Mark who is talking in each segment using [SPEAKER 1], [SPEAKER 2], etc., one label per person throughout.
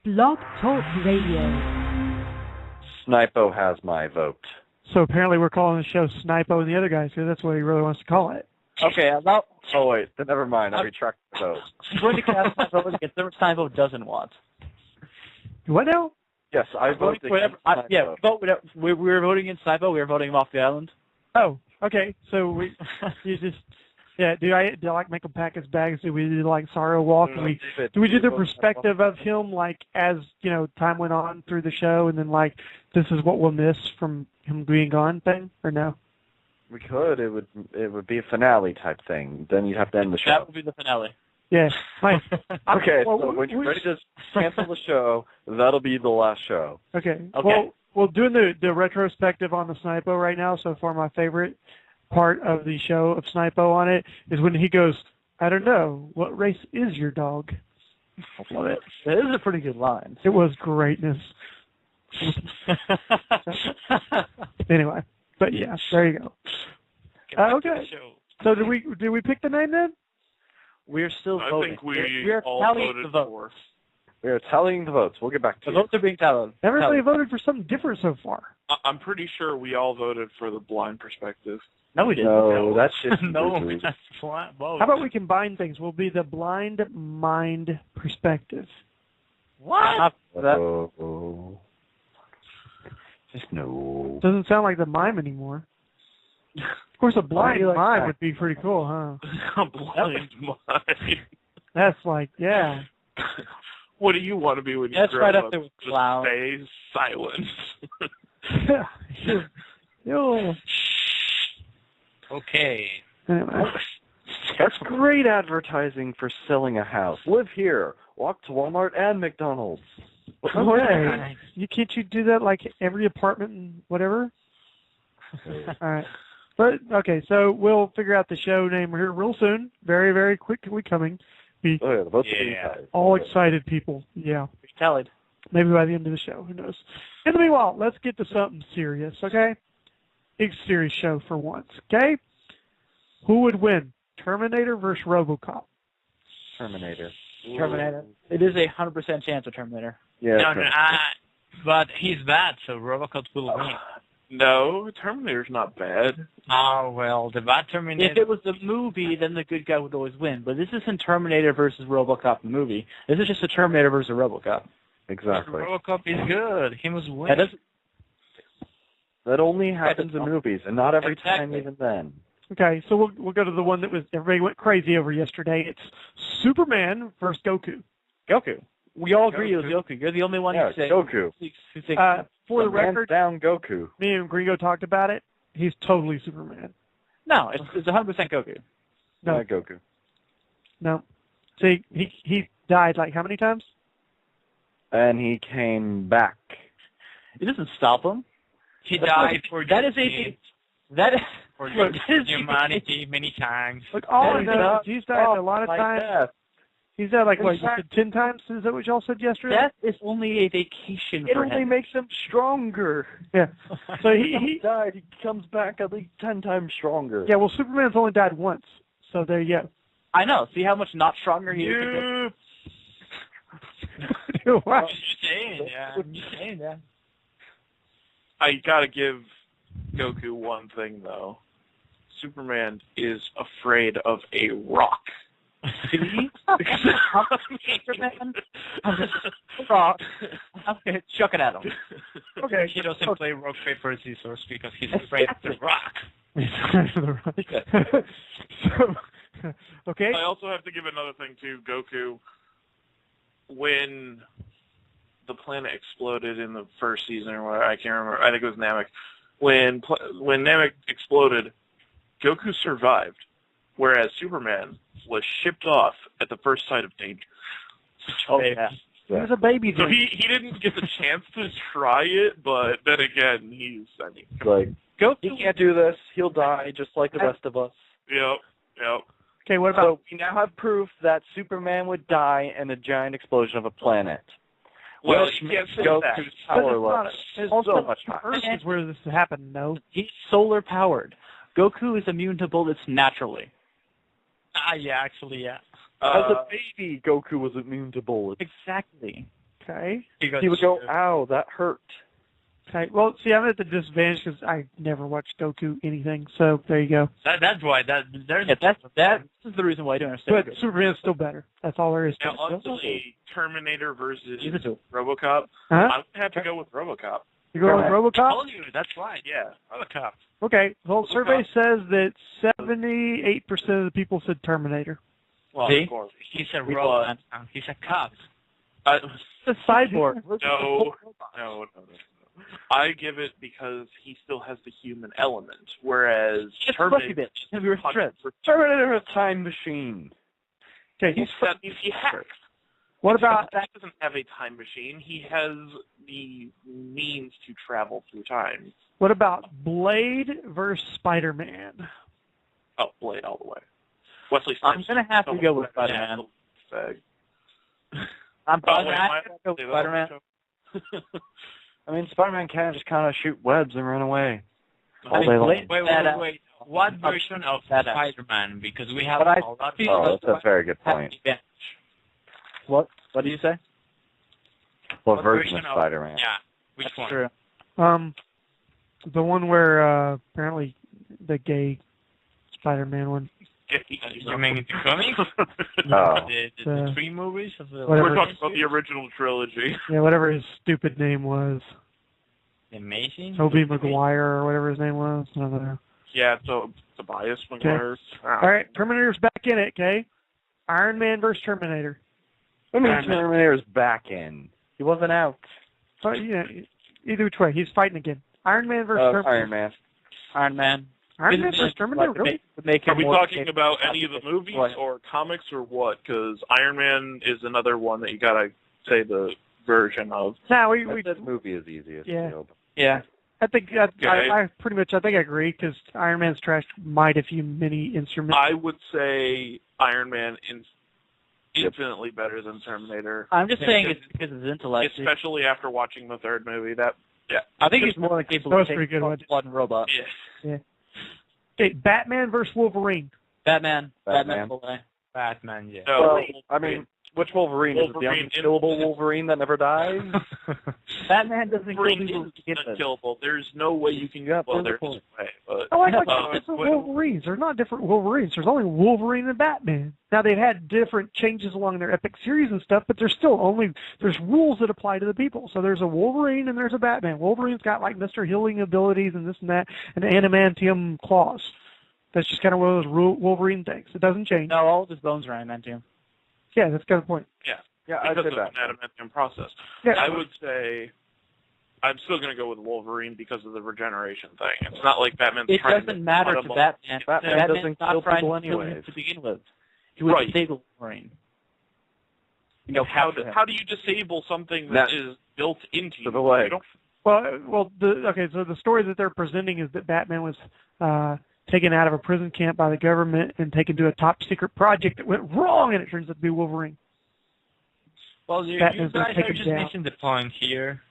[SPEAKER 1] Blog Talk Radio.
[SPEAKER 2] Snipo has my vote.
[SPEAKER 3] So apparently we're calling the show Snipo and the other guys because that's what he really wants to call it.
[SPEAKER 4] Okay, about...
[SPEAKER 2] Oh, wait. Then never mind. I retract the vote.
[SPEAKER 4] I'm going to cast my vote against whatever Snipo doesn't want.
[SPEAKER 3] What now?
[SPEAKER 2] Yes, I vote against Snipo.
[SPEAKER 4] Yeah, we were voting against Snipo. We were voting him off the island.
[SPEAKER 3] Oh, okay. So you just... Yeah, do I like make him pack his bags? Do we do like sorrow walk? Do we do the perspective of him like as time went on through the show, and then like this is what we'll miss from him being gone thing, or no?
[SPEAKER 2] We could. It would be a finale type thing. Then you'd have to end the show.
[SPEAKER 4] That would be the finale.
[SPEAKER 3] Yeah.
[SPEAKER 2] Okay, so when you're ready to cancel the show, that'll be the last show.
[SPEAKER 3] Okay. Well, doing the retrospective on the Snipo right now. So far, my favorite part of the show of Snipo on it is when he goes, I don't know, what race is your dog?
[SPEAKER 4] I love it. That is a pretty good line.
[SPEAKER 3] It was greatness. Anyway, but yeah, there you go. Okay. So did we pick the name then?
[SPEAKER 4] We're still voting.
[SPEAKER 5] I think we
[SPEAKER 4] are
[SPEAKER 5] all
[SPEAKER 4] tallying
[SPEAKER 5] voted
[SPEAKER 4] the votes.
[SPEAKER 5] for.
[SPEAKER 2] We are tallying the votes. We'll get back to
[SPEAKER 4] The
[SPEAKER 2] you.
[SPEAKER 4] votes are being tallied.
[SPEAKER 3] Everybody voted for something different so far.
[SPEAKER 5] I'm pretty sure we all voted for the blind perspective.
[SPEAKER 4] No, we didn't.
[SPEAKER 2] No, that's just
[SPEAKER 6] no, that's flat vote.
[SPEAKER 3] How about we combine things? We'll be the blind mind perspective.
[SPEAKER 4] What?
[SPEAKER 2] Oh. Just no.
[SPEAKER 3] Doesn't sound like the mime anymore. Of course, a blind mime would be pretty cool, huh?
[SPEAKER 5] A blind mind.
[SPEAKER 3] That's like, yeah.
[SPEAKER 5] What do you want to be when you
[SPEAKER 4] That's
[SPEAKER 5] grow
[SPEAKER 4] right
[SPEAKER 5] up?
[SPEAKER 4] up there with
[SPEAKER 5] Just
[SPEAKER 4] clown.
[SPEAKER 5] stay silent.
[SPEAKER 3] Yo.
[SPEAKER 6] Okay.
[SPEAKER 3] Anyway.
[SPEAKER 2] That's great advertising for selling a house. Live here. Walk to Walmart and McDonald's.
[SPEAKER 3] Okay. Can't you do that like every apartment and whatever? All right. But okay, so we'll figure out the show name here real soon. Very, very quickly coming.
[SPEAKER 2] The votes are being
[SPEAKER 6] Yeah.
[SPEAKER 2] tied.
[SPEAKER 3] All excited people. Yeah.
[SPEAKER 4] Tallied.
[SPEAKER 3] Maybe by the end of the show. Who knows? In the meanwhile, let's get to something serious, okay? Big serious show for once, okay? Who would win? Terminator versus RoboCop?
[SPEAKER 2] Terminator.
[SPEAKER 4] Terminator. It is 100% chance of Terminator.
[SPEAKER 2] Yeah.
[SPEAKER 6] No, but he's bad, so Robocop will win.
[SPEAKER 5] No, Terminator's not bad.
[SPEAKER 6] Oh, well, the bad Terminator...
[SPEAKER 4] If it was the movie, then the good guy would always win. But this isn't Terminator versus RoboCop, the movie. This is just a Terminator versus RoboCop.
[SPEAKER 2] Exactly.
[SPEAKER 6] Robocop is good. He must win.
[SPEAKER 2] That only happens in movies, and not every time even then.
[SPEAKER 3] Okay, so we'll go to the one that was everybody went crazy over yesterday. It's Superman versus Goku.
[SPEAKER 4] Goku. We all agree it was Goku. You're the only one
[SPEAKER 2] Yeah,
[SPEAKER 4] who thinks...
[SPEAKER 2] Goku.
[SPEAKER 4] Who thinks
[SPEAKER 3] For the
[SPEAKER 2] Hands
[SPEAKER 3] record,
[SPEAKER 2] down Goku.
[SPEAKER 3] me and Gringo talked about it. He's totally Superman.
[SPEAKER 4] no, it's 100% Goku.
[SPEAKER 3] No,
[SPEAKER 2] Yeah, Goku.
[SPEAKER 3] no. See, he died like how many times?
[SPEAKER 2] And he came back.
[SPEAKER 4] It doesn't stop him.
[SPEAKER 6] He died for
[SPEAKER 4] That is that is
[SPEAKER 6] for
[SPEAKER 4] look, that is
[SPEAKER 6] humanity many times.
[SPEAKER 3] Look, all I
[SPEAKER 2] He's
[SPEAKER 3] know
[SPEAKER 2] not
[SPEAKER 3] is he's died a lot of
[SPEAKER 2] like
[SPEAKER 3] times.
[SPEAKER 2] death.
[SPEAKER 3] He's died like, what,
[SPEAKER 2] In
[SPEAKER 3] you said 10 times? Is that what y'all said yesterday?
[SPEAKER 4] Death is only a vacation
[SPEAKER 2] It
[SPEAKER 4] for
[SPEAKER 2] only
[SPEAKER 4] him.
[SPEAKER 2] makes him stronger.
[SPEAKER 3] Yeah. So
[SPEAKER 2] He
[SPEAKER 3] he
[SPEAKER 2] died. He comes back at least 10 times stronger.
[SPEAKER 3] yeah, well, Superman's only died once. So there you go.
[SPEAKER 4] I know. See how much not stronger he is.
[SPEAKER 3] Wow.
[SPEAKER 6] Just saying, yeah.
[SPEAKER 5] I gotta give Goku one thing, though. Superman is afraid of a rock.
[SPEAKER 4] See? Superman? I'm just rock. I'm gonna chuck it at him.
[SPEAKER 3] Okay.
[SPEAKER 6] He doesn't play rock, paper, scissors because he's afraid of the rock.
[SPEAKER 3] So, okay.
[SPEAKER 5] I also have to give another thing to Goku. When the planet exploded in the first season, or what, I can't remember. I think it was Namek. When Namek exploded, Goku survived, whereas Superman was shipped off at the first sight of danger.
[SPEAKER 4] Oh, yeah.
[SPEAKER 3] He was a baby
[SPEAKER 5] So
[SPEAKER 3] then.
[SPEAKER 5] he didn't get the chance to try it, but then again,
[SPEAKER 2] Like,
[SPEAKER 4] Goku.
[SPEAKER 2] he can't do this. He'll die just like the rest of us.
[SPEAKER 5] Yep.
[SPEAKER 3] Okay, what about...
[SPEAKER 2] So we now have proof that Superman would die in a giant explosion of a planet.
[SPEAKER 5] Well,
[SPEAKER 2] Which
[SPEAKER 5] you can't
[SPEAKER 2] makes
[SPEAKER 5] say
[SPEAKER 2] Goku
[SPEAKER 5] that.
[SPEAKER 2] powerless.
[SPEAKER 3] It's
[SPEAKER 2] Also
[SPEAKER 3] also
[SPEAKER 2] much higher.
[SPEAKER 3] Earth is where this happened, no?
[SPEAKER 4] He's solar powered. Goku is immune to bullets naturally.
[SPEAKER 6] Yeah, actually, yeah.
[SPEAKER 2] As a baby, Goku was immune to bullets.
[SPEAKER 4] Exactly.
[SPEAKER 3] Okay.
[SPEAKER 2] He would go, "Ow, that hurt."
[SPEAKER 3] Okay. Well, see, I'm at the disadvantage because I never watched Goku anything. So there you go.
[SPEAKER 6] That's why that there's
[SPEAKER 4] That is the reason why I don't understand.
[SPEAKER 3] But Superman's still better. That's all there is to
[SPEAKER 5] Now,
[SPEAKER 3] it.
[SPEAKER 5] honestly, Terminator versus
[SPEAKER 4] Either two.
[SPEAKER 5] RoboCop,
[SPEAKER 3] Huh?
[SPEAKER 5] I'm going to have to go with RoboCop.
[SPEAKER 3] You go with
[SPEAKER 6] I
[SPEAKER 3] RoboCop?
[SPEAKER 6] told you, that's right.
[SPEAKER 5] Yeah.
[SPEAKER 6] RoboCop.
[SPEAKER 3] Okay. Well, survey says that 78% of the people said Terminator.
[SPEAKER 5] Well,
[SPEAKER 4] See?
[SPEAKER 5] of course.
[SPEAKER 6] He's a robot. He's a cop.
[SPEAKER 3] It's a cyborg.
[SPEAKER 5] No. I give it because he still has the human element, whereas
[SPEAKER 4] Just
[SPEAKER 5] Terminator.
[SPEAKER 4] fluffy bit. He'll be with shreds.
[SPEAKER 2] Terminator is a time machine.
[SPEAKER 3] Okay.
[SPEAKER 5] He hacks.
[SPEAKER 3] What about
[SPEAKER 5] He doesn't have a time machine. He has the means to travel through time.
[SPEAKER 3] Blade versus Spider-Man?
[SPEAKER 5] Oh, Blade all the way. Wesley
[SPEAKER 4] I'm
[SPEAKER 5] Snipes.
[SPEAKER 4] gonna have to go with Spider-Man. I'm probably gonna have to go with Spider-Man.
[SPEAKER 2] I mean, Spider-Man can just kind of shoot webs and run away all
[SPEAKER 4] I mean,
[SPEAKER 2] day long.
[SPEAKER 6] Wait. What version of Spider-Man? Because we have
[SPEAKER 4] But I
[SPEAKER 6] a lot
[SPEAKER 4] feel-
[SPEAKER 2] Oh, that's a very good point.
[SPEAKER 4] What do you say?
[SPEAKER 2] What version of Spider-Man?
[SPEAKER 6] Yeah. Which one?
[SPEAKER 4] True.
[SPEAKER 3] The one where apparently the gay Spider-Man one.
[SPEAKER 6] You mean the comics?
[SPEAKER 2] Oh.
[SPEAKER 6] The three movies of the
[SPEAKER 3] Whatever.
[SPEAKER 5] We're talking about the original trilogy.
[SPEAKER 3] Yeah, whatever his stupid name was.
[SPEAKER 6] Amazing.
[SPEAKER 3] Tobey Maguire or whatever his name was. I don't know.
[SPEAKER 5] Yeah, so Tobias Maguire.
[SPEAKER 3] All right, Terminator's back in it, okay? Iron Man versus Terminator.
[SPEAKER 2] I mean, Terminator's back in. He wasn't out.
[SPEAKER 3] So, yeah, either which way, he's fighting again. Iron Man versus Terminator.
[SPEAKER 2] Iron Man.
[SPEAKER 4] Iron Man.
[SPEAKER 3] Iron Man versus Terminator, really?
[SPEAKER 5] Are we talking about any of the movies or comics or what? Because Iron Man is another one that you gotta say the version of.
[SPEAKER 3] No,
[SPEAKER 2] That movie is easiest.
[SPEAKER 3] Yeah.
[SPEAKER 4] Yeah.
[SPEAKER 3] I think I pretty much I agree because Iron Man's trash might a few mini instruments.
[SPEAKER 5] I would say Iron Man is infinitely better than Terminator.
[SPEAKER 4] I'm just saying it's because of his intellect.
[SPEAKER 5] Especially after watching the third movie.
[SPEAKER 4] I think he's more than capable
[SPEAKER 3] That
[SPEAKER 4] of
[SPEAKER 3] was pretty
[SPEAKER 4] taking
[SPEAKER 3] good.
[SPEAKER 4] blood and robot.
[SPEAKER 5] Yeah.
[SPEAKER 3] Okay, Batman versus Wolverine.
[SPEAKER 4] Batman.
[SPEAKER 2] Batman.
[SPEAKER 6] Batman, yeah.
[SPEAKER 5] No,
[SPEAKER 2] Well, I mean, which Wolverine? Is it the
[SPEAKER 5] Wolverine
[SPEAKER 2] unkillable Wolverine that never dies?
[SPEAKER 3] Batman doesn't kill
[SPEAKER 5] Wolverine
[SPEAKER 3] people
[SPEAKER 5] is
[SPEAKER 3] to begin with.
[SPEAKER 5] unkillable. There's no way you can get well, there's
[SPEAKER 2] point.
[SPEAKER 5] a way, but
[SPEAKER 3] Oh, I like
[SPEAKER 5] Uh,
[SPEAKER 3] different Wolverines. They're not different Wolverines. There's only Wolverine and Batman. Now they've had different changes along their epic series and stuff, but there's rules that apply to the people. So there's a Wolverine and there's a Batman. Wolverine's got like Mr. Healing abilities and this and that, and adamantium claws. That's just kind of one of those Wolverine things. It doesn't change.
[SPEAKER 4] No, all of his bones are adamantium.
[SPEAKER 3] Yeah, that's kind of the point.
[SPEAKER 2] Yeah, I'd
[SPEAKER 5] because
[SPEAKER 2] say
[SPEAKER 5] of
[SPEAKER 2] that.
[SPEAKER 5] an adamantium process.
[SPEAKER 3] Yeah.
[SPEAKER 5] I would say I'm still going to go with Wolverine because of the regeneration thing. It's not like Batman's
[SPEAKER 4] It
[SPEAKER 5] trying
[SPEAKER 4] doesn't
[SPEAKER 5] to
[SPEAKER 4] matter
[SPEAKER 5] cut
[SPEAKER 4] to
[SPEAKER 5] him
[SPEAKER 4] Batman.
[SPEAKER 2] Batman
[SPEAKER 4] Batman's
[SPEAKER 2] doesn't
[SPEAKER 4] not
[SPEAKER 2] kill
[SPEAKER 4] trying
[SPEAKER 2] people
[SPEAKER 4] to kill him
[SPEAKER 2] anyways.
[SPEAKER 4] to begin with. He would
[SPEAKER 5] Right.
[SPEAKER 4] disable Wolverine. You know,
[SPEAKER 5] How
[SPEAKER 4] capture him.
[SPEAKER 5] do you disable something that is built into you?
[SPEAKER 2] To the legs.
[SPEAKER 5] You don't-
[SPEAKER 3] Well, so the story that they're presenting is that Batman was taken out of a prison camp by the government and taken to a top secret project that went wrong, and it turns out to be Wolverine.
[SPEAKER 6] Well, you
[SPEAKER 3] Batman's
[SPEAKER 6] guys
[SPEAKER 3] not
[SPEAKER 6] are
[SPEAKER 3] taken
[SPEAKER 6] just
[SPEAKER 3] down.
[SPEAKER 6] missing the point here.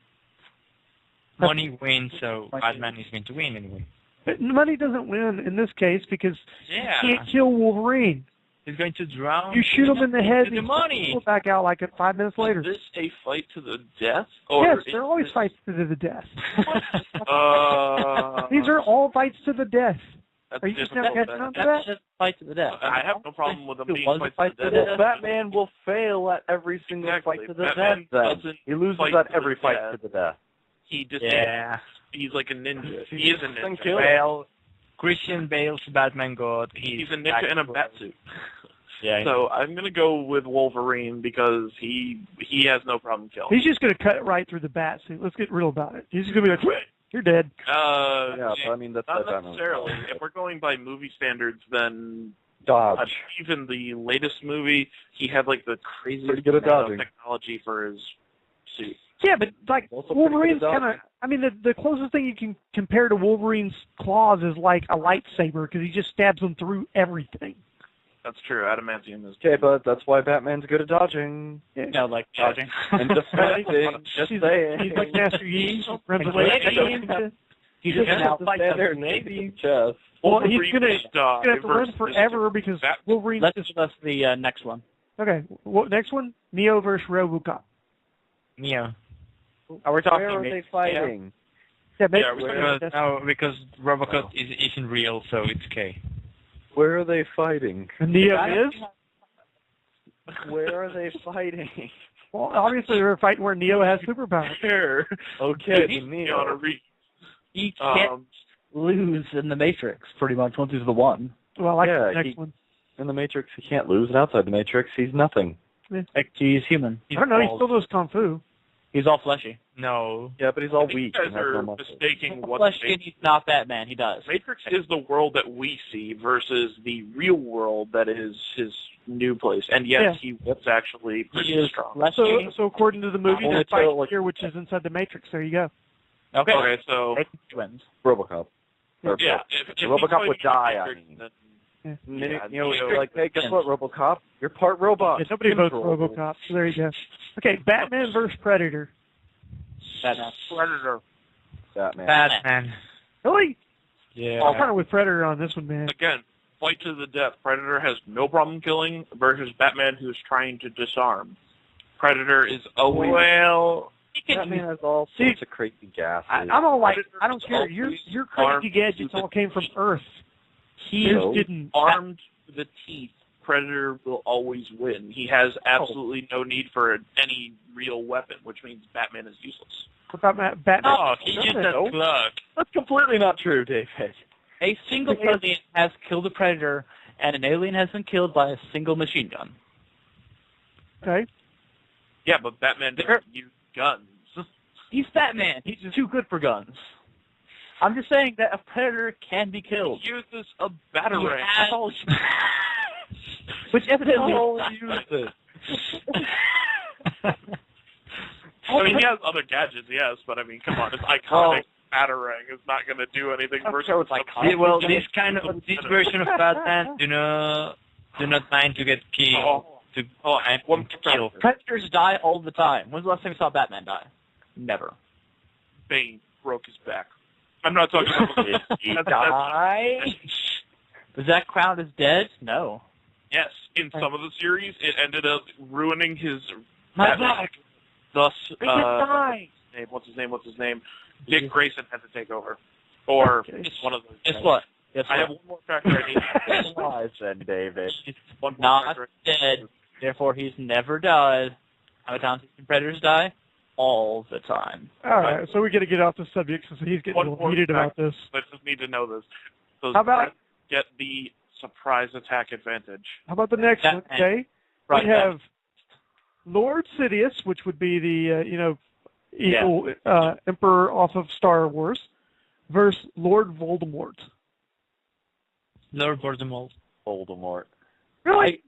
[SPEAKER 6] Money wins, so Batman is going to win anyway.
[SPEAKER 3] But money doesn't win in this case because
[SPEAKER 6] Yeah.
[SPEAKER 3] you can't kill Wolverine.
[SPEAKER 6] He's going to drown.
[SPEAKER 3] You shoot him in the head,
[SPEAKER 6] The
[SPEAKER 3] and
[SPEAKER 6] money.
[SPEAKER 3] he'll back out like 5 minutes later.
[SPEAKER 5] Is this a fight to the death? Or
[SPEAKER 3] Yes,
[SPEAKER 5] is
[SPEAKER 3] they're always
[SPEAKER 5] this-
[SPEAKER 3] fights to the death.
[SPEAKER 5] Uh,
[SPEAKER 3] These are all fights to the death.
[SPEAKER 5] that's
[SPEAKER 3] Are you just
[SPEAKER 5] difficult
[SPEAKER 3] not catching
[SPEAKER 5] then.
[SPEAKER 3] on to that?
[SPEAKER 4] That's just a fight to the death.
[SPEAKER 5] I have no problem with them
[SPEAKER 4] It
[SPEAKER 5] being
[SPEAKER 4] was a
[SPEAKER 5] fights
[SPEAKER 4] fight
[SPEAKER 5] to
[SPEAKER 4] to
[SPEAKER 5] the
[SPEAKER 4] the
[SPEAKER 5] death.
[SPEAKER 2] Batman will fail at every single
[SPEAKER 5] Exactly.
[SPEAKER 2] fight to the
[SPEAKER 5] Batman
[SPEAKER 2] death. Then
[SPEAKER 5] doesn't
[SPEAKER 2] he loses
[SPEAKER 5] fight
[SPEAKER 2] at
[SPEAKER 5] to
[SPEAKER 2] every
[SPEAKER 5] the
[SPEAKER 2] fight
[SPEAKER 5] death.
[SPEAKER 2] to the death.
[SPEAKER 5] He just
[SPEAKER 6] Yeah.
[SPEAKER 5] he's like a ninja. He is a ninja.
[SPEAKER 2] kill.
[SPEAKER 6] Well, Christian Bale's Batman God.
[SPEAKER 5] He's a ninja in a bat suit.
[SPEAKER 6] Yeah.
[SPEAKER 5] So I'm gonna go with Wolverine because he has no problem killing.
[SPEAKER 3] He's just going to cut it right through the bat suit. Let's get real about it. He's just going to be like, "Wait, you're dead."
[SPEAKER 2] Yeah, but I mean that's
[SPEAKER 5] not
[SPEAKER 2] Batman.
[SPEAKER 5] necessarily. If we're going by movie standards, then
[SPEAKER 2] Dodge.
[SPEAKER 5] even the latest movie, he had like the craziest
[SPEAKER 2] Pretty good at
[SPEAKER 5] amount of
[SPEAKER 2] dodging.
[SPEAKER 5] technology for his suit.
[SPEAKER 3] Yeah, but like
[SPEAKER 2] Also pretty
[SPEAKER 3] Wolverine's
[SPEAKER 2] good at
[SPEAKER 3] kind of. I mean, the closest thing you can compare to Wolverine's claws is like a lightsaber because he just stabs them through everything.
[SPEAKER 5] That's true. Adamantium is.
[SPEAKER 2] Okay, but that's why Batman's good at dodging
[SPEAKER 4] No, like dodging.
[SPEAKER 2] and defending. Just saying.
[SPEAKER 3] He's like Master Yi, runs away.
[SPEAKER 4] He's just an out fight.
[SPEAKER 2] standard Navy chess.
[SPEAKER 3] Well, he's
[SPEAKER 5] Wolverine
[SPEAKER 3] gonna
[SPEAKER 5] will die
[SPEAKER 3] have to run
[SPEAKER 5] versus
[SPEAKER 3] forever because
[SPEAKER 5] Bat-
[SPEAKER 3] Wolverine's
[SPEAKER 4] Let's
[SPEAKER 3] just
[SPEAKER 4] discuss the next one.
[SPEAKER 3] okay. Next one, Neo versus RoboCop.
[SPEAKER 6] Neo.
[SPEAKER 4] Are we talking?
[SPEAKER 2] Where are they fighting?
[SPEAKER 3] Yeah,
[SPEAKER 5] Yeah, we're
[SPEAKER 3] basically,
[SPEAKER 6] No, because Robocop isn't real, so it's K.
[SPEAKER 2] Where are they fighting?
[SPEAKER 3] Neo is?
[SPEAKER 2] Where are they fighting?
[SPEAKER 3] Well, obviously they're fighting where Neo has superpowers.
[SPEAKER 2] Where? Okay, the Neo.
[SPEAKER 4] He can't lose in the Matrix, pretty much, once he's the one.
[SPEAKER 3] Well, I like
[SPEAKER 2] Yeah,
[SPEAKER 3] the next one.
[SPEAKER 2] In the Matrix, he can't lose, and outside the Matrix, he's nothing.
[SPEAKER 4] Like, he's human.
[SPEAKER 3] I don't know, he still knows Kung Fu.
[SPEAKER 4] He's all fleshy.
[SPEAKER 6] No.
[SPEAKER 2] Yeah, but he's all
[SPEAKER 5] I think
[SPEAKER 2] weak.
[SPEAKER 5] you
[SPEAKER 2] and
[SPEAKER 5] guys
[SPEAKER 2] has no
[SPEAKER 5] are
[SPEAKER 2] muscle.
[SPEAKER 5] mistaking what
[SPEAKER 4] Fleshy, and he's not Batman. He does.
[SPEAKER 5] Matrix is the world that we see versus the real world that is his new place. And yes, he was actually pretty
[SPEAKER 4] He is
[SPEAKER 5] strong.
[SPEAKER 4] fleshy.
[SPEAKER 3] So according to the movie,
[SPEAKER 2] Only
[SPEAKER 3] there's fight
[SPEAKER 2] till, like-
[SPEAKER 3] here, which is inside the Matrix. There you go.
[SPEAKER 4] Okay.
[SPEAKER 5] Okay, so
[SPEAKER 4] Twins.
[SPEAKER 2] RoboCop.
[SPEAKER 5] yeah, if
[SPEAKER 2] RoboCop would die, I
[SPEAKER 5] Matrix,
[SPEAKER 2] mean.
[SPEAKER 5] then-
[SPEAKER 2] You know, you're like, hey, guess what, RoboCop? You're part robot.
[SPEAKER 3] Yeah, nobody votes
[SPEAKER 2] Control.
[SPEAKER 3] RoboCop, so there you go. Okay, Batman versus Predator.
[SPEAKER 4] Batman.
[SPEAKER 5] Predator.
[SPEAKER 2] Batman.
[SPEAKER 6] Batman.
[SPEAKER 3] Really?
[SPEAKER 6] Yeah.
[SPEAKER 3] I'm kind of with Predator on this one, man.
[SPEAKER 5] Again, fight to the death. Predator has no problem killing versus Batman, who's trying to disarm. Predator is always
[SPEAKER 2] Batman has all sorts of crazy gas.
[SPEAKER 3] I'm all like,
[SPEAKER 5] Predator
[SPEAKER 3] I don't
[SPEAKER 5] is
[SPEAKER 3] care.
[SPEAKER 5] always
[SPEAKER 3] Your
[SPEAKER 5] armed
[SPEAKER 3] crazy gadgets
[SPEAKER 5] to the
[SPEAKER 3] all came from Earth.
[SPEAKER 4] He
[SPEAKER 3] Yours didn't.
[SPEAKER 5] armed to the teeth. Predator will always win. He has absolutely no need for any real weapon, which means Batman is useless.
[SPEAKER 3] What about Batman?
[SPEAKER 6] Oh, he used that clock.
[SPEAKER 2] That's completely not true, David.
[SPEAKER 4] A single alien has killed a Predator, and an alien has been killed by a single machine gun.
[SPEAKER 3] Okay.
[SPEAKER 5] Yeah, but Batman doesn't use guns.
[SPEAKER 4] He's Batman. He's too good for guns. I'm just saying that a Predator can be killed.
[SPEAKER 5] He uses a batarang.
[SPEAKER 4] That's all. Which evidently
[SPEAKER 2] uses.
[SPEAKER 5] I mean, he has other gadgets, yes, but I mean, come on, this iconic batarang is not going to do anything versus
[SPEAKER 6] This version of Batman do not mind to get killed.
[SPEAKER 5] One
[SPEAKER 6] Kill.
[SPEAKER 4] Predators die all the time. When's the last time you saw Batman die? Never.
[SPEAKER 5] Bane broke his back. I'm not talking about
[SPEAKER 4] He died? Is that crown is dead? No.
[SPEAKER 5] Yes, in some of the series, it ended up ruining his
[SPEAKER 4] My
[SPEAKER 5] Batman.
[SPEAKER 4] back.
[SPEAKER 5] Thus,
[SPEAKER 4] Die.
[SPEAKER 5] what's his name? Dick Grayson had to take over. Or one of those.
[SPEAKER 4] Guess what?
[SPEAKER 5] I have one more factor I need.
[SPEAKER 2] Lies then, David.
[SPEAKER 5] One more
[SPEAKER 4] Not
[SPEAKER 5] factor.
[SPEAKER 4] dead. Therefore, he's never died. How many times do Predators die? All the time.
[SPEAKER 3] All right, so we got to get off the subject since he's getting a
[SPEAKER 5] One
[SPEAKER 3] little
[SPEAKER 5] more
[SPEAKER 3] heated about
[SPEAKER 5] factor.
[SPEAKER 3] this.
[SPEAKER 5] I just need to know this. So
[SPEAKER 3] How about-
[SPEAKER 5] get the surprise attack advantage?
[SPEAKER 3] How about the next one? Okay,
[SPEAKER 4] Right.
[SPEAKER 3] we have Lord Sidious, which would be the evil emperor off of Star Wars, versus Lord Voldemort.
[SPEAKER 6] Lord Voldemort.
[SPEAKER 2] Voldemort.
[SPEAKER 3] Really?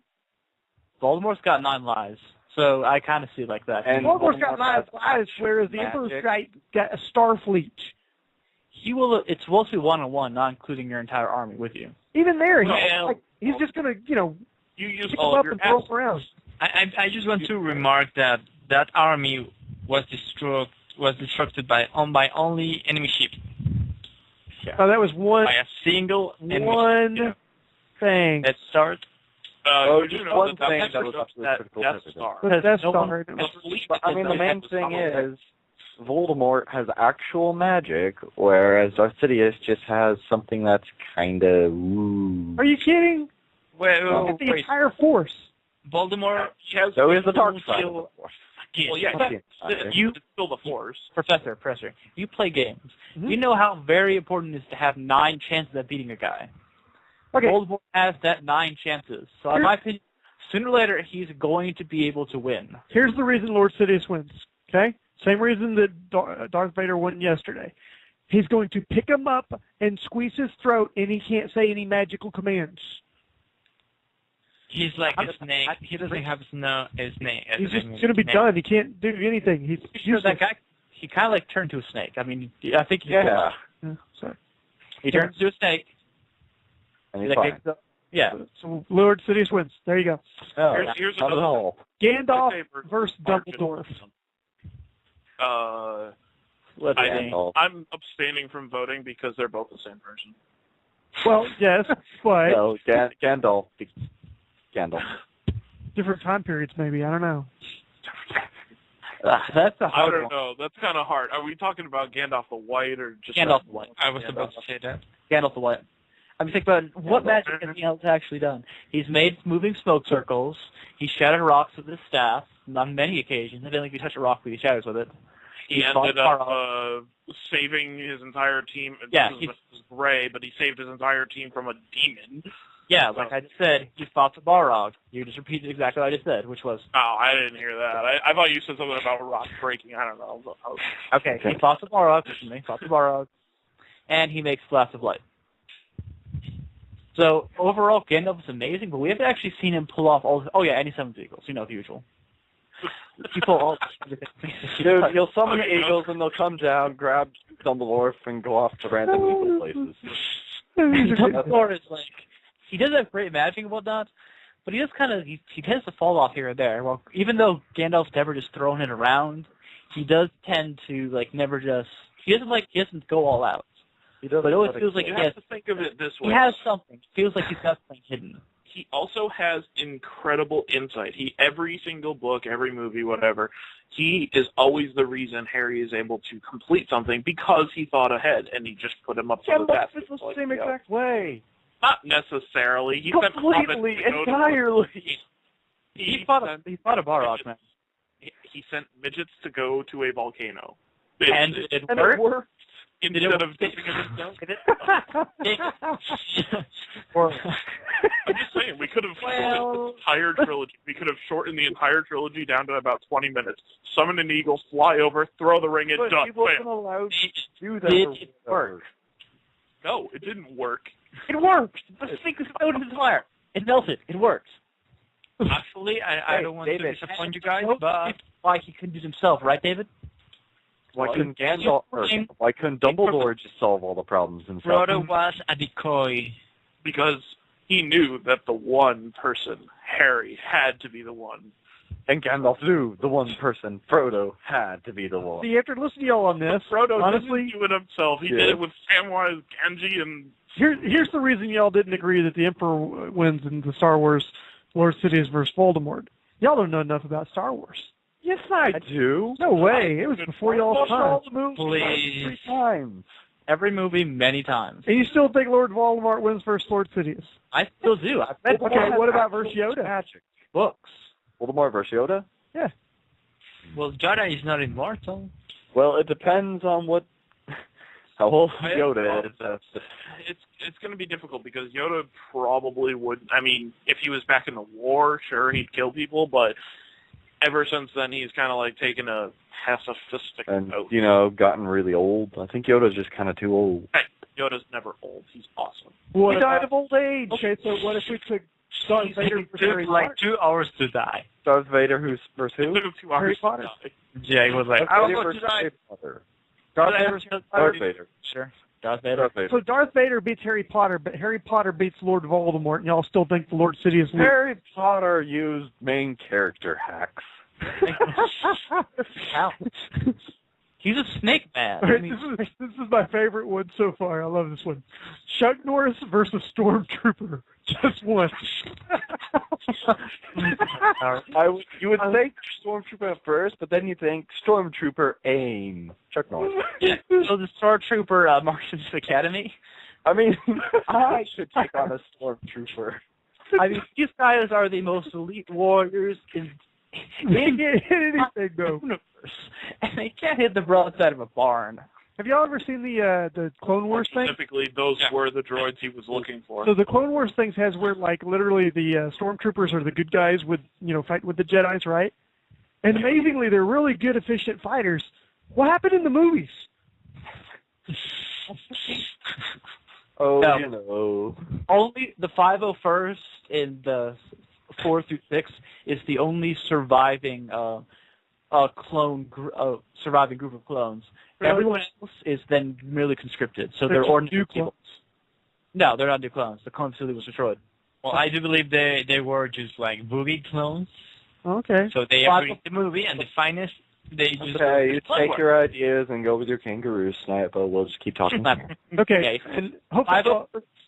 [SPEAKER 4] Voldemort's got 9 lives, so I kind of see it like that.
[SPEAKER 2] And
[SPEAKER 3] Voldemort's got 9
[SPEAKER 2] has
[SPEAKER 3] lives, whereas the
[SPEAKER 2] magic.
[SPEAKER 3] Emperor's got a star fleet.
[SPEAKER 4] He will. It's supposed to be 1-on-1, not including your entire army with you.
[SPEAKER 3] Even there,
[SPEAKER 5] Well,
[SPEAKER 3] he's just gonna,
[SPEAKER 5] You use
[SPEAKER 3] pick him
[SPEAKER 5] all
[SPEAKER 3] up
[SPEAKER 5] of your
[SPEAKER 3] and throw him
[SPEAKER 5] assets.
[SPEAKER 3] around.
[SPEAKER 6] I just want to remark that army was destructed by only enemy ship.
[SPEAKER 3] Oh, that was one
[SPEAKER 6] By a single enemy ship.
[SPEAKER 3] thing.
[SPEAKER 6] Let's start.
[SPEAKER 5] You know
[SPEAKER 2] one
[SPEAKER 5] that
[SPEAKER 2] thing
[SPEAKER 5] that's
[SPEAKER 2] that was
[SPEAKER 5] that
[SPEAKER 2] critical
[SPEAKER 5] Death
[SPEAKER 2] pivot.
[SPEAKER 5] Star.
[SPEAKER 3] But that's
[SPEAKER 4] no one-
[SPEAKER 3] Star.
[SPEAKER 2] But, I mean, the main thing is, Voldemort has actual magic, whereas Darth Sidious just has something that's kind of woo.
[SPEAKER 3] Are you kidding?
[SPEAKER 6] Well,
[SPEAKER 3] Look at the
[SPEAKER 6] wait.
[SPEAKER 3] entire force.
[SPEAKER 6] Voldemort
[SPEAKER 5] He has
[SPEAKER 2] So is the dark side.
[SPEAKER 6] kill-
[SPEAKER 2] of the Force.
[SPEAKER 5] Well, yeah,
[SPEAKER 2] Okay.
[SPEAKER 4] You-
[SPEAKER 5] it's still the Force.
[SPEAKER 4] Professor, you play games.
[SPEAKER 3] Mhm.
[SPEAKER 4] You know how very important it is to have 9 chances at beating a guy.
[SPEAKER 3] Okay,
[SPEAKER 4] Voldemort has that 9 chances. So in my opinion, sooner or later, he's going to be able to win.
[SPEAKER 3] here's the reason Lord Sidious wins. Okay, same reason that Darth Vader won yesterday. He's going to pick him up and squeeze his throat, and he can't say any magical commands.
[SPEAKER 6] He's like a snake. He doesn't have his name.
[SPEAKER 3] He's just going to be done. He can't do anything. He's
[SPEAKER 4] Sure,
[SPEAKER 3] useless.
[SPEAKER 4] that guy, he kind of like turned to a snake. I mean, I think he
[SPEAKER 2] Yeah.
[SPEAKER 3] Yeah, sorry.
[SPEAKER 4] He turns to a snake.
[SPEAKER 2] And
[SPEAKER 4] He's
[SPEAKER 2] he's
[SPEAKER 4] like,
[SPEAKER 2] fine.
[SPEAKER 4] yeah.
[SPEAKER 3] So Lord Sidious wins. There you go.
[SPEAKER 2] Oh,
[SPEAKER 5] Here's
[SPEAKER 2] not at
[SPEAKER 5] another
[SPEAKER 2] all.
[SPEAKER 3] Gandalf
[SPEAKER 5] lightsaber
[SPEAKER 3] versus Dumbledore.
[SPEAKER 4] Let's
[SPEAKER 5] I
[SPEAKER 4] see.
[SPEAKER 5] think I'm abstaining from voting because they're both the same person.
[SPEAKER 3] Well, yes, but
[SPEAKER 2] No, Gandalf. Gandalf.
[SPEAKER 3] different time periods maybe. I don't know.
[SPEAKER 4] That's a
[SPEAKER 5] I
[SPEAKER 4] hard
[SPEAKER 5] don't
[SPEAKER 4] one.
[SPEAKER 5] know. That's kind of hard. Are we talking about Gandalf the White or just
[SPEAKER 4] Gandalf the White.
[SPEAKER 6] I was about to say that.
[SPEAKER 4] Gandalf the White. I mean, think about what magic has Gandalf actually done. He's made moving smoke circles. He shattered rocks with his staff on many occasions. I didn't think he touched a rock, but he shatters with it.
[SPEAKER 5] He ended up saving his entire team.
[SPEAKER 4] Yeah,
[SPEAKER 5] this was Ray, but he saved his entire team from a demon.
[SPEAKER 4] Yeah, like I just said, he fought the Balrog. You just repeated exactly what I just said, which was...
[SPEAKER 5] Oh, I didn't hear that. I thought you said something about rock breaking. I don't know.
[SPEAKER 4] Okay, he fought the Balrog. And he makes Blast of Light. So, overall, Gandalf is amazing, but we haven't actually seen him pull off all... Oh, yeah, and he summons eagles. You know, the usual. He pull all...
[SPEAKER 2] Dude, he'll summon the eagles and they'll come down, grab Dumbledore, and go off to random eagle places.
[SPEAKER 4] Dumbledore is like... He does have great magic and whatnot, but he just kind of... He tends to fall off here and there. Well, even though Gandalf's never just throwing it around, he does tend to, like, never just... He doesn't go all out.
[SPEAKER 2] He does,
[SPEAKER 4] but it always feels like
[SPEAKER 5] you
[SPEAKER 4] he
[SPEAKER 5] have to think of it this way.
[SPEAKER 4] He has something. It feels like he's got something hidden.
[SPEAKER 5] He also has incredible insight. Every single book, every movie, whatever, he is always the reason Harry is able to complete something because he thought ahead and he just put him up to the test.
[SPEAKER 2] It's the same exact way.
[SPEAKER 5] Not necessarily. He
[SPEAKER 2] completely, entirely.
[SPEAKER 4] He fought a Balrog, man.
[SPEAKER 5] He sent midgets to go to a volcano.
[SPEAKER 4] And it worked.
[SPEAKER 5] Instead of doing it himself. I'm just saying, we could have shortened the entire trilogy. We could have shortened the entire trilogy down to about 20 minutes. Summon an eagle, fly over, throw the ring, and done.
[SPEAKER 2] He wasn't allowed to do that.
[SPEAKER 4] Did it work?
[SPEAKER 5] No, it didn't work.
[SPEAKER 4] It worked. The thing was out of his fire. It melted. It worked.
[SPEAKER 6] Actually, I don't want to disappoint you guys, but...
[SPEAKER 4] Why he couldn't do it himself, right, David?
[SPEAKER 2] Why couldn't why couldn't Dumbledore just solve all the problems himself?
[SPEAKER 6] Frodo was a decoy.
[SPEAKER 5] Because he knew that the one person, Harry, had to be the one.
[SPEAKER 2] And Gandalf knew the one person, Frodo, had to be the one.
[SPEAKER 3] See, after listening to y'all on this,
[SPEAKER 5] Frodo
[SPEAKER 3] honestly,
[SPEAKER 5] didn't do it himself. He did it with Samwise Gamgee and...
[SPEAKER 3] Here's the reason y'all didn't agree that the Emperor wins in the Star Wars Lord Sidious versus Voldemort. Y'all don't know enough about Star Wars.
[SPEAKER 2] Yes, I do.
[SPEAKER 3] No way. It was before y'all's time.
[SPEAKER 2] All the movies
[SPEAKER 6] Please.
[SPEAKER 2] 3 times.
[SPEAKER 4] Every movie, many times.
[SPEAKER 3] And you still think Lord Voldemort wins versus Lord Sidious?
[SPEAKER 4] I still do.
[SPEAKER 3] Okay, what about versus Yoda?
[SPEAKER 2] Magic.
[SPEAKER 4] Books.
[SPEAKER 2] Voldemort versus Yoda?
[SPEAKER 3] Yeah.
[SPEAKER 6] Well, Yoda is not immortal.
[SPEAKER 2] Well, it depends on how old Yoda is.
[SPEAKER 5] It's going to be difficult because Yoda probably would... I mean, if he was back in the war, sure, he'd kill people, but... Ever since then, he's kind of like taken a pacifistic
[SPEAKER 2] and, gotten really old. I think Yoda's just kind of too old.
[SPEAKER 5] Hey, Yoda's never old. He's awesome.
[SPEAKER 3] He died of old age. Okay, so what if we took Darth Vader versus Harry Potter?
[SPEAKER 6] Like 2 hours to die.
[SPEAKER 2] Darth Vader versus who?
[SPEAKER 5] It took him 2 hours
[SPEAKER 3] Harry Potter.
[SPEAKER 5] to die.
[SPEAKER 6] Yeah, he was like, I want to die.
[SPEAKER 2] Darth Vader.
[SPEAKER 4] Sure. Darth Vader.
[SPEAKER 3] So Darth Vader beats Harry Potter, but Harry Potter beats Lord Voldemort, and y'all still think the Lord Sidious wins?
[SPEAKER 2] Harry Potter used main character hacks.
[SPEAKER 4] He's a snake man.
[SPEAKER 3] Right, this is my favorite one so far. I love this one. Chuck Norris versus Stormtrooper. Just one.
[SPEAKER 2] You would think Stormtrooper at first, but then you think Stormtrooper aim. Chuck Norris.
[SPEAKER 4] Yeah. So the Stormtrooper Marksman's Academy.
[SPEAKER 2] I mean, I should take on a Stormtrooper.
[SPEAKER 4] I mean, these guys are the most elite warriors in
[SPEAKER 3] they can't hit anything, though.
[SPEAKER 4] Universe, and they can't hit the broadside of a barn.
[SPEAKER 3] Have y'all ever seen the Clone Wars thing?
[SPEAKER 5] Specifically, those were the droids he was looking for.
[SPEAKER 3] So the Clone Wars things has where, like, literally the Stormtroopers are the good guys with, fight with the Jedis, right? And amazingly, they're really good, efficient fighters. What happened in the movies?
[SPEAKER 4] Only the 501st in the 4 through 6 is the only surviving surviving group of clones. Really? Everyone else is then merely conscripted, so they're ordinary people. No, they're not new clones. The clone facility was destroyed.
[SPEAKER 6] Well, I do believe they were just like boogie clones.
[SPEAKER 3] Okay.
[SPEAKER 6] So they agreed the movie, and the finest they just...
[SPEAKER 2] Okay, you take your ideas and go with your kangaroo snipe, but we'll just keep talking.
[SPEAKER 3] Okay, and hopefully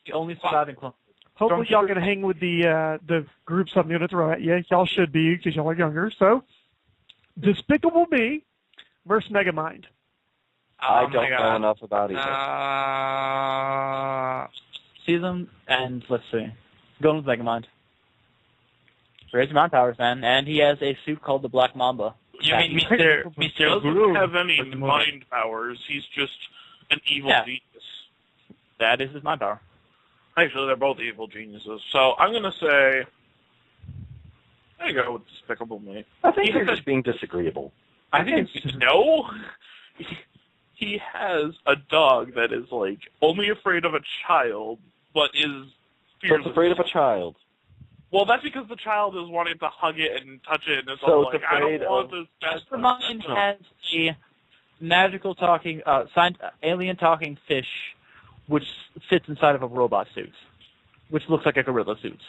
[SPEAKER 4] the only surviving clone.
[SPEAKER 3] Hopefully y'all can hang with the groups I'm going to throw at you. Y'all should be, because y'all are younger. So, Despicable Me versus Megamind.
[SPEAKER 2] I
[SPEAKER 6] Oh my
[SPEAKER 2] don't know
[SPEAKER 6] God.
[SPEAKER 2] enough about either.
[SPEAKER 4] See them, and let's see. Going with Megamind. Great mind powers, man, and he has a suit called the Black Mamba.
[SPEAKER 6] You mean Mr.
[SPEAKER 5] He doesn't
[SPEAKER 6] Guru?
[SPEAKER 5] have any
[SPEAKER 6] with the movie.
[SPEAKER 5] mind powers. He's just an evil
[SPEAKER 4] Yeah.
[SPEAKER 5] genius.
[SPEAKER 4] That is his mind power.
[SPEAKER 5] Actually, they're both evil geniuses. So I'm going to say, I go with Despicable Me.
[SPEAKER 2] I think you're just being disagreeable.
[SPEAKER 5] I think no. He has a dog that is like only afraid of a child, but is
[SPEAKER 2] So
[SPEAKER 5] fearless.
[SPEAKER 2] it's afraid of a child.
[SPEAKER 5] Well, that's because the child is wanting to hug it and touch it, and it's
[SPEAKER 2] So
[SPEAKER 5] all
[SPEAKER 2] it's
[SPEAKER 5] like, I
[SPEAKER 2] afraid
[SPEAKER 5] don't want
[SPEAKER 2] of-
[SPEAKER 5] this bad
[SPEAKER 4] Megamind has a magical talking, alien talking fish, which fits inside of a robot suit, which looks like a gorilla suit.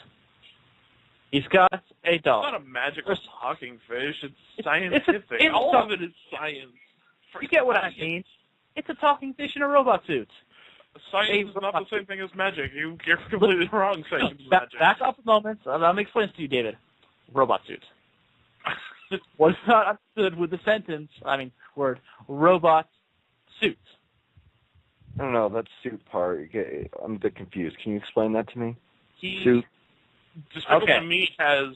[SPEAKER 4] He's got a
[SPEAKER 5] It's
[SPEAKER 4] dog.
[SPEAKER 5] not a magical talking fish. It's
[SPEAKER 4] It's
[SPEAKER 5] scientific.
[SPEAKER 4] it's
[SPEAKER 5] All
[SPEAKER 4] talk-
[SPEAKER 5] of it is science.
[SPEAKER 4] You get what I mean? It's a talking fish in a robot suit.
[SPEAKER 5] Science is not the same thing as magic. You're completely wrong saying it's magic.
[SPEAKER 4] Back off a moment. Let me explain this to you, David. Robot suit. What's not understood with the sentence, word, robot suit.
[SPEAKER 2] I don't know, that suit part, I'm a bit confused. Can you explain that to me?
[SPEAKER 5] He
[SPEAKER 2] Suit?
[SPEAKER 5] Despicable
[SPEAKER 4] Okay.
[SPEAKER 5] Me has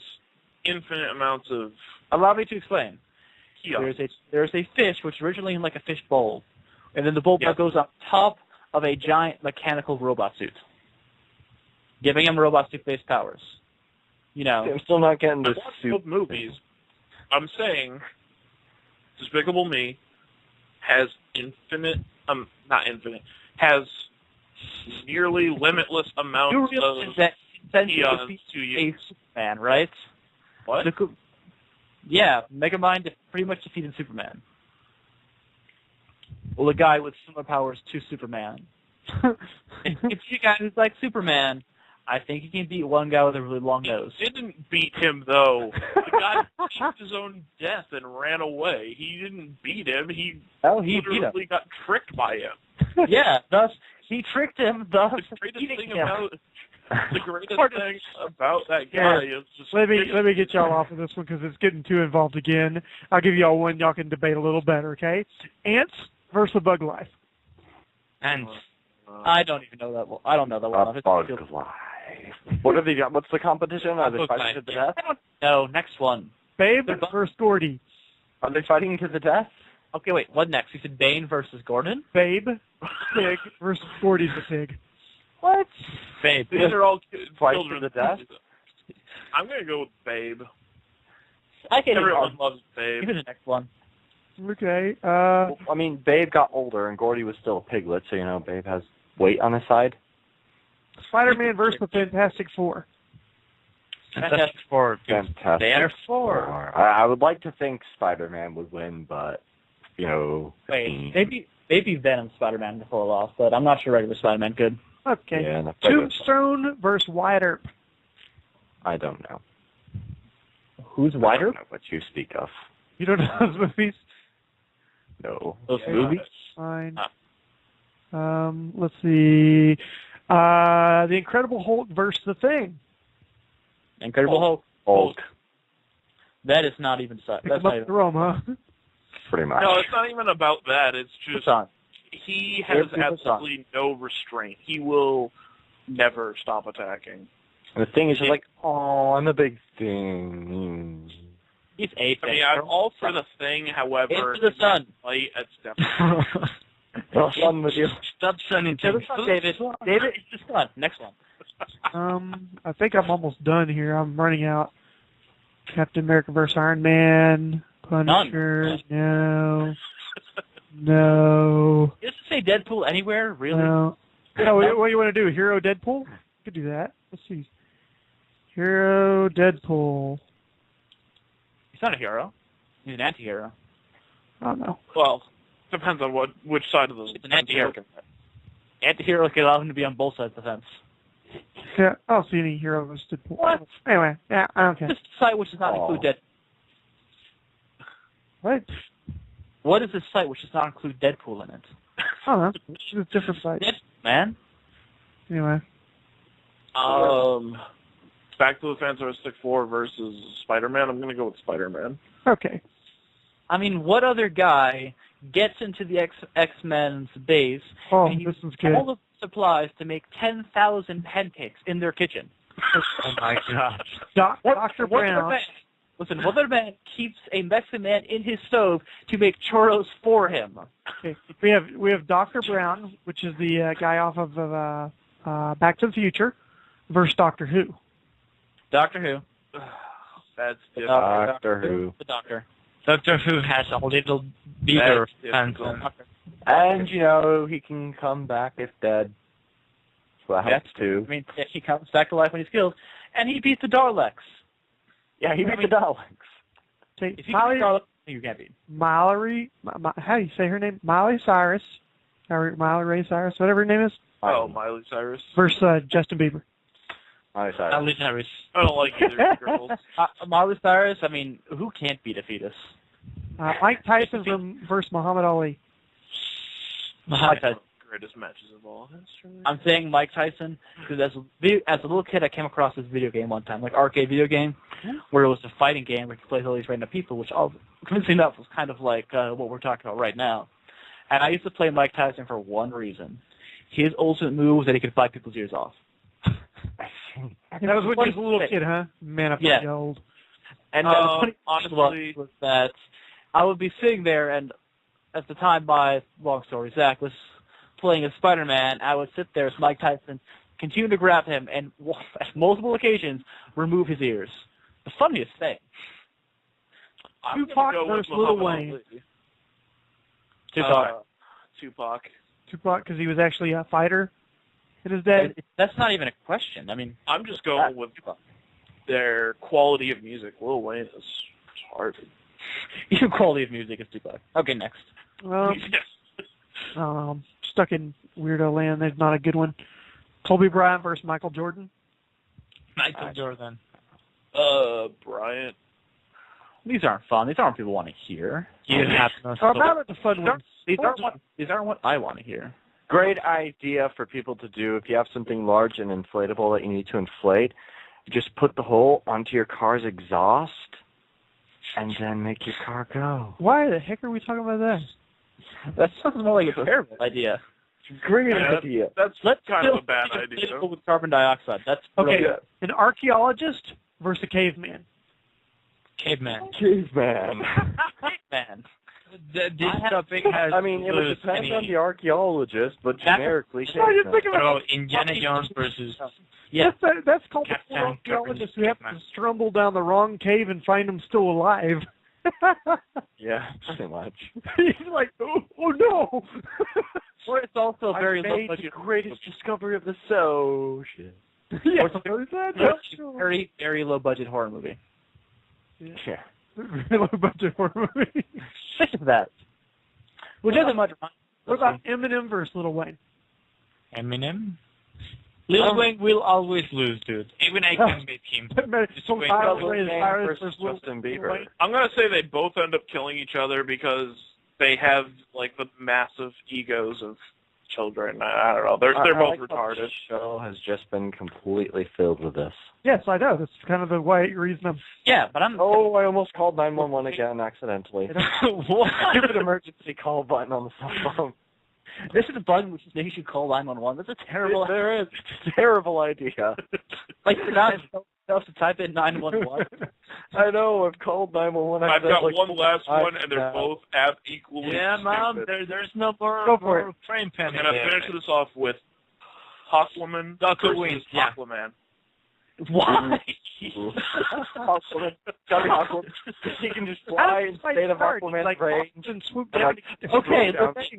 [SPEAKER 5] infinite amounts of
[SPEAKER 4] Allow me to explain.
[SPEAKER 5] kiosks.
[SPEAKER 4] There's a fish which originally in like a fish bowl, and then the bowl
[SPEAKER 5] Yeah.
[SPEAKER 4] goes on top of a giant mechanical robot suit, giving him robot suit-based powers. You know,
[SPEAKER 2] I'm still not getting
[SPEAKER 5] I
[SPEAKER 2] this
[SPEAKER 5] watched
[SPEAKER 2] suit.
[SPEAKER 5] both movies. I'm saying Despicable Me has has nearly limitless
[SPEAKER 4] you
[SPEAKER 5] amounts
[SPEAKER 4] realize
[SPEAKER 5] of
[SPEAKER 4] that since he
[SPEAKER 5] kiosks
[SPEAKER 4] defeats
[SPEAKER 5] to
[SPEAKER 4] a
[SPEAKER 5] use.
[SPEAKER 4] Superman, right?
[SPEAKER 5] What?
[SPEAKER 4] Yeah, Megamind pretty much defeated Superman. Well, a guy with similar powers to Superman. If you guy who's like Superman, I think he can beat one guy with a really long nose.
[SPEAKER 5] He didn't beat him, though. The guy faked his own death and ran away. He didn't beat him. He
[SPEAKER 4] He beat him.
[SPEAKER 5] literally got tricked by him.
[SPEAKER 4] Yeah, thus he tricked him. Thus
[SPEAKER 5] The greatest
[SPEAKER 4] beating
[SPEAKER 5] thing
[SPEAKER 4] him.
[SPEAKER 5] about that guy is just
[SPEAKER 3] Let me get y'all off of this one because it's getting too involved again. I'll give y'all one y'all can debate a little better, okay? Ants versus Bug Life.
[SPEAKER 6] And
[SPEAKER 4] I don't even know that one. I don't know that one.
[SPEAKER 2] A bug life. What have they got? What's the competition? Are they
[SPEAKER 6] Bug
[SPEAKER 2] fighting
[SPEAKER 6] life,
[SPEAKER 2] to the
[SPEAKER 6] yeah.
[SPEAKER 2] death?
[SPEAKER 4] No, next one.
[SPEAKER 3] Babe
[SPEAKER 4] They're both-
[SPEAKER 3] versus Gordy.
[SPEAKER 2] Are they fighting to the death?
[SPEAKER 4] Okay, wait. What next? You said Bane versus Gordon?
[SPEAKER 3] Babe, pig versus Gordy the pig.
[SPEAKER 4] What?
[SPEAKER 6] Babe.
[SPEAKER 5] These are all
[SPEAKER 2] Fight
[SPEAKER 5] children.
[SPEAKER 2] to the death?
[SPEAKER 5] I'm going to go with Babe.
[SPEAKER 4] I can't
[SPEAKER 5] Everyone
[SPEAKER 4] even
[SPEAKER 5] loves Babe.
[SPEAKER 4] Give it the next one.
[SPEAKER 3] Okay.
[SPEAKER 2] Well, I mean, Babe got older and Gordy was still a piglet, so, Babe has weight on his side.
[SPEAKER 3] Spider-Man versus the Fantastic Four.
[SPEAKER 6] Fantastic Four.
[SPEAKER 2] Fantastic.
[SPEAKER 6] Therefore,
[SPEAKER 2] I would like to think Spider-Man would win, but,
[SPEAKER 4] Wait, maybe Venom Spider-Man to pull it off, but I'm not sure regular Spider-Man could.
[SPEAKER 3] Okay.
[SPEAKER 2] Yeah, and
[SPEAKER 3] Tombstone versus Wyatt Earp.
[SPEAKER 2] I don't know.
[SPEAKER 4] Who's
[SPEAKER 2] I
[SPEAKER 4] Wider?
[SPEAKER 2] don't know what you speak of.
[SPEAKER 3] You don't know those movies?
[SPEAKER 2] No.
[SPEAKER 4] Those
[SPEAKER 5] Yeah.
[SPEAKER 4] movies?
[SPEAKER 3] Fine. Let's see. The Incredible Hulk versus the Thing.
[SPEAKER 4] Incredible Hulk.
[SPEAKER 2] Hulk,
[SPEAKER 4] That is not even.
[SPEAKER 3] Pick
[SPEAKER 4] That's
[SPEAKER 3] him
[SPEAKER 4] not
[SPEAKER 3] up
[SPEAKER 4] even.
[SPEAKER 3] the Rome, huh?
[SPEAKER 2] pretty much.
[SPEAKER 5] No, it's not even about that. It's just
[SPEAKER 4] What's on?
[SPEAKER 5] he has
[SPEAKER 4] What's on?
[SPEAKER 5] absolutely no restraint. He will never stop attacking.
[SPEAKER 2] And the thing is, you're like, oh, I'm a big thing.
[SPEAKER 4] He's a
[SPEAKER 5] I mean, I'm all for the Thing. However,
[SPEAKER 4] Into the sun.
[SPEAKER 5] fight, it's definitely
[SPEAKER 2] Well, fun with you.
[SPEAKER 6] stop sending
[SPEAKER 4] To the
[SPEAKER 6] things.
[SPEAKER 4] sun, David. David, it's the sun. Next one.
[SPEAKER 3] I think I'm almost done here. I'm running out. Captain America versus Iron Man. Punisher. No. No.
[SPEAKER 4] Does it say Deadpool anywhere? Really?
[SPEAKER 3] No. No, what do you want to do? Hero Deadpool? Could do that. Let's see. Hero Deadpool.
[SPEAKER 4] He's not a hero. He's an anti-hero.
[SPEAKER 3] I don't know.
[SPEAKER 5] well, depends on which side of the.
[SPEAKER 4] It's an anti-hero. Anti-hero can allow him to be on both sides of the fence.
[SPEAKER 3] Yeah, I don't see any hero listed.
[SPEAKER 4] What?
[SPEAKER 3] Anyway, yeah, okay.
[SPEAKER 4] This site which does not include Deadpool.
[SPEAKER 3] What?
[SPEAKER 4] What is this site which does not include Deadpool in it?
[SPEAKER 3] I don't know. It's a different site.
[SPEAKER 4] Man.
[SPEAKER 3] Anyway.
[SPEAKER 5] Back to the Fantastic Four versus Spider-Man. I'm going to go with Spider-Man.
[SPEAKER 3] Okay.
[SPEAKER 4] I mean, what other guy gets into the X-Men's base and
[SPEAKER 3] this
[SPEAKER 4] uses
[SPEAKER 3] is good.
[SPEAKER 4] all the supplies to make 10,000 pancakes in their kitchen?
[SPEAKER 6] Oh my god.
[SPEAKER 3] Dr. Brown.
[SPEAKER 4] What other man keeps a Mexican man in his stove to make churros for him?
[SPEAKER 3] Okay. We have Dr. Brown, which is the guy off of Back to the Future, versus Doctor Who.
[SPEAKER 4] Doctor Who.
[SPEAKER 5] That's different.
[SPEAKER 2] Doctor Who.
[SPEAKER 4] The Doctor.
[SPEAKER 6] Doctor Who has a little bigger pencil.
[SPEAKER 2] And, he can come back if dead. Well, that helps too.
[SPEAKER 4] I mean, he comes back to life when he's killed, and he beats the Daleks.
[SPEAKER 2] Yeah, he beat the Daleks.
[SPEAKER 4] If you beat the Daleks, you can't beat.
[SPEAKER 3] Mallory, how do you say her name? Miley Cyrus, or Miley Ray Cyrus, whatever her name is.
[SPEAKER 5] Oh, Miley Cyrus.
[SPEAKER 3] Versus Justin Bieber.
[SPEAKER 2] Miley Cyrus.
[SPEAKER 6] Miley Cyrus.
[SPEAKER 5] I don't like either girls.
[SPEAKER 4] Miley Cyrus, I mean, who can't beat a fetus?
[SPEAKER 3] Mike Tyson versus Muhammad Ali.
[SPEAKER 4] Mike Tyson.
[SPEAKER 5] Greatest matches of all history.
[SPEAKER 4] I'm saying Mike Tyson because as a little kid, I came across this video game one time, like arcade video game, where it was a fighting game where you play all these random people, which all convincingly enough was kind of like what we're talking about right now. And I used to play Mike Tyson for one reason: his ultimate move was that he could bite people's ears off.
[SPEAKER 3] That was when you was a little kid, huh? Man, I'm pretty old.
[SPEAKER 4] And the funny honestly was that I would be sitting there, and at the time, my long story, Zach was playing as Spider-Man. I would sit there as Mike Tyson, continue to grab him, and at multiple occasions remove his ears. The funniest thing.
[SPEAKER 3] Tupac versus Lil Wayne.
[SPEAKER 4] Tupac.
[SPEAKER 5] Tupac.
[SPEAKER 3] Tupac, because he was actually a fighter in his day.
[SPEAKER 4] That's not even a question. I mean,
[SPEAKER 5] I'm just going with their quality of music. Lil Wayne is hard.
[SPEAKER 4] Your quality of music is Tupac. Okay, next.
[SPEAKER 3] Stuck in weirdo land. There's not a good one. Kobe Bryant versus Michael Jordan.
[SPEAKER 6] Michael Jordan.
[SPEAKER 5] Bryant.
[SPEAKER 4] These aren't fun. These aren't people want to hear.
[SPEAKER 6] You have no
[SPEAKER 3] How about the fun ones?
[SPEAKER 4] These aren't what I want to hear.
[SPEAKER 2] Great idea for people to do if you have something large and inflatable that you need to inflate. Just put the hole onto your car's exhaust and then make your car go.
[SPEAKER 3] Why the heck are we talking about that?
[SPEAKER 4] That sounds more like a terrible idea.
[SPEAKER 2] Great idea.
[SPEAKER 5] That's kind of a bad
[SPEAKER 4] fill
[SPEAKER 5] idea.
[SPEAKER 4] With carbon dioxide. That's
[SPEAKER 3] okay.
[SPEAKER 4] Good.
[SPEAKER 3] An archaeologist versus a caveman.
[SPEAKER 6] Caveman.
[SPEAKER 2] Caveman.
[SPEAKER 4] Man.
[SPEAKER 6] This topic has.
[SPEAKER 2] I mean, it would depend on the archaeologist, but generically,
[SPEAKER 3] I just think about
[SPEAKER 6] Indiana Jones versus.
[SPEAKER 4] Yeah.
[SPEAKER 3] That's called the archaeologists who have to stumble down the wrong cave and find them still alive.
[SPEAKER 2] Yeah, pretty much.
[SPEAKER 3] He's like, oh no.
[SPEAKER 4] Or it's also a very low
[SPEAKER 2] the
[SPEAKER 4] budget.
[SPEAKER 2] greatest discovery of the ocean.
[SPEAKER 3] Yeah.
[SPEAKER 4] Very, very low budget horror movie.
[SPEAKER 2] Yeah.
[SPEAKER 3] Very low budget horror movie.
[SPEAKER 4] Think of that. Which isn't much.
[SPEAKER 3] What about Eminem versus Lil Wayne?
[SPEAKER 6] Eminem? Lil Wayne will always lose, dude. Even I can beat him.
[SPEAKER 2] Justin Bieber.
[SPEAKER 5] I'm going to say they both end up killing each other because they have, like, the massive egos of children. I don't know. They're both retarded.
[SPEAKER 2] The show has just been completely filled with this.
[SPEAKER 3] Yes, I know. That's kind of the reason I'm...
[SPEAKER 4] Yeah, but I'm...
[SPEAKER 2] Oh, I almost called 911 again accidentally.
[SPEAKER 6] What?
[SPEAKER 2] There's an emergency call button on the cell phone.
[SPEAKER 4] This is a button which makes you call 911. That's a terrible...
[SPEAKER 2] There is. It's a terrible idea.
[SPEAKER 4] Like, you're not supposed to type in 911.
[SPEAKER 2] I know. I've called 911.
[SPEAKER 5] I've got one last one, and they're both equally
[SPEAKER 6] Yeah, Mom,
[SPEAKER 5] stupid.
[SPEAKER 6] there's no more,
[SPEAKER 3] Go for it.
[SPEAKER 6] frame pen.
[SPEAKER 5] I'm going to finish this off with Hawkwoman
[SPEAKER 6] Dr. Wayne,
[SPEAKER 5] versus
[SPEAKER 6] yeah.
[SPEAKER 5] Aquaman.
[SPEAKER 4] Why?
[SPEAKER 2] Aquaman. He can just fly instead of Aquaman's range.
[SPEAKER 3] And swoop down.
[SPEAKER 4] Okay,
[SPEAKER 3] This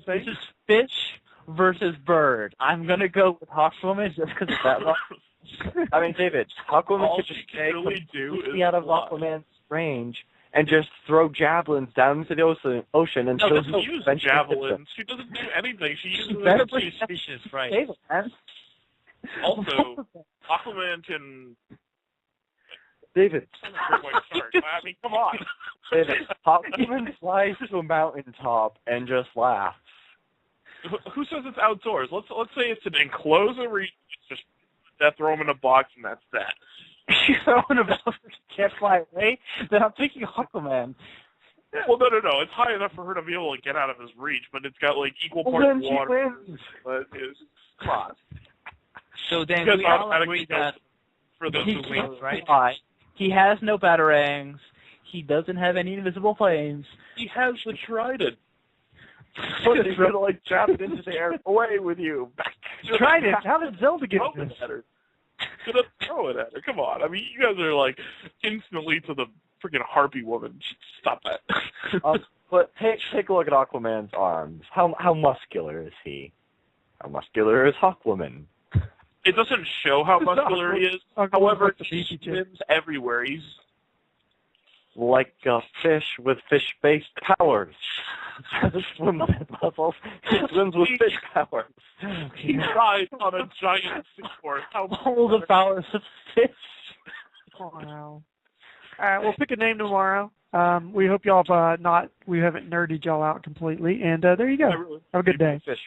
[SPEAKER 4] this is fish versus bird. I'm going to go with Hawkwoman just because it's that long.
[SPEAKER 2] I mean, David, Aquaman
[SPEAKER 5] All
[SPEAKER 2] could
[SPEAKER 5] she
[SPEAKER 2] just
[SPEAKER 5] can
[SPEAKER 2] take
[SPEAKER 5] really do
[SPEAKER 2] completely
[SPEAKER 5] is
[SPEAKER 2] out of
[SPEAKER 5] fly.
[SPEAKER 2] Aquaman's range and just throw javelins down into the ocean until
[SPEAKER 5] No,
[SPEAKER 2] he
[SPEAKER 5] doesn't use
[SPEAKER 2] eventually hits them.
[SPEAKER 5] javelins. She doesn't do anything. She uses
[SPEAKER 4] better
[SPEAKER 5] them.
[SPEAKER 4] be
[SPEAKER 6] Species, right.
[SPEAKER 4] David, man.
[SPEAKER 5] Also, Aquaman can...
[SPEAKER 2] David,
[SPEAKER 5] I mean, come on.
[SPEAKER 2] David, Aquaman flies to a mountaintop and just laughs.
[SPEAKER 5] Who says it's outdoors? Let's say it's an enclosed arena. Just throw him in a box and that's that.
[SPEAKER 4] You throw in a box and can't fly away? Then I'm thinking Aquaman.
[SPEAKER 5] Well, no. It's high enough for her to be able to get out of his reach, but it's got like equal
[SPEAKER 2] Well,
[SPEAKER 5] parts
[SPEAKER 2] then she
[SPEAKER 5] water.
[SPEAKER 2] wins.
[SPEAKER 5] But come on.
[SPEAKER 6] So then
[SPEAKER 5] Because
[SPEAKER 6] we all
[SPEAKER 5] automatically
[SPEAKER 6] agree that
[SPEAKER 5] for those who win,
[SPEAKER 6] right?
[SPEAKER 4] Fly. He has no batarangs. He doesn't have any invisible planes.
[SPEAKER 5] he has the trident.
[SPEAKER 2] But he's gonna like jab it into the air. Away with you.
[SPEAKER 3] Trident. How did Zelda get
[SPEAKER 5] Throw
[SPEAKER 3] this?
[SPEAKER 5] it at her. Gonna throw it at her. Come on. I mean, you guys are like instantly to the freaking harpy woman. Stop that.
[SPEAKER 2] But take a look at Aquaman's arms. How muscular is he? How muscular is Hawkwoman?
[SPEAKER 5] It doesn't show how muscular he is. However, he swims everywhere. He's
[SPEAKER 2] like a fish with fish-based powers. He swims with muscles. He swims with fish powers.
[SPEAKER 5] he rides on a giant seahorse. How
[SPEAKER 4] All the powers of fish.
[SPEAKER 3] Wow. All right, we'll pick a name tomorrow. We hope y'all have we haven't nerded y'all out completely. And there you go. Have a good day.
[SPEAKER 2] Fish.